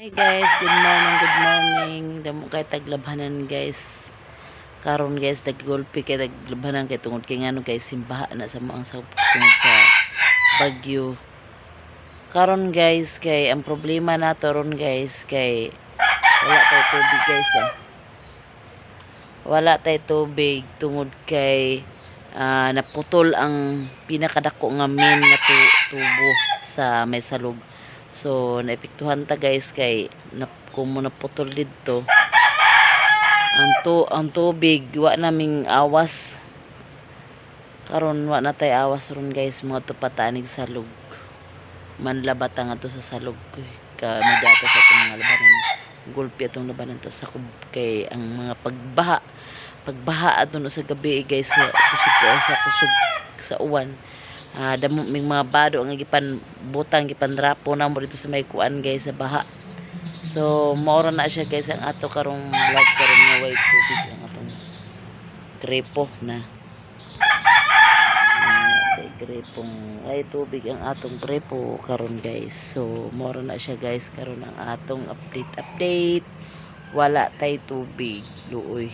Hi guys, good morning. Damo kay taglabhanan guys. Karon guys, naggulpi kay taglabhanan kay tungod kay ngano guys, simbaha na sa mga tungod sa bagyo. Karon guys, kay ang problema nato ron guys, kay wala tay tubig guys. Wala tay tubig tungod kay naputol ang pinakadako nga main nga tubo sa may salog. So naepektuhan ta guys kay kung mo naputol dito ang tubig wa naming awas karon wa na tay awas ron guys, mga tupatanig salog manlabata nga to sa salog ka medata sa itong mga labanan gulpi atong labanan to sa kay ang mga pagbaha adto sa gabi guys kusog sa uwan. Damo may mga bado nga gipan butang gipan drapo na mo dito sa may kuan guys sa baha. So maura na siya guys ang ato karong vlog karon nga way tubig ang atong grepo na. Grepong ay tubig ang atong grepo karon guys. So maura na siya guys karon ang atong update. Wala tay tubig luoy.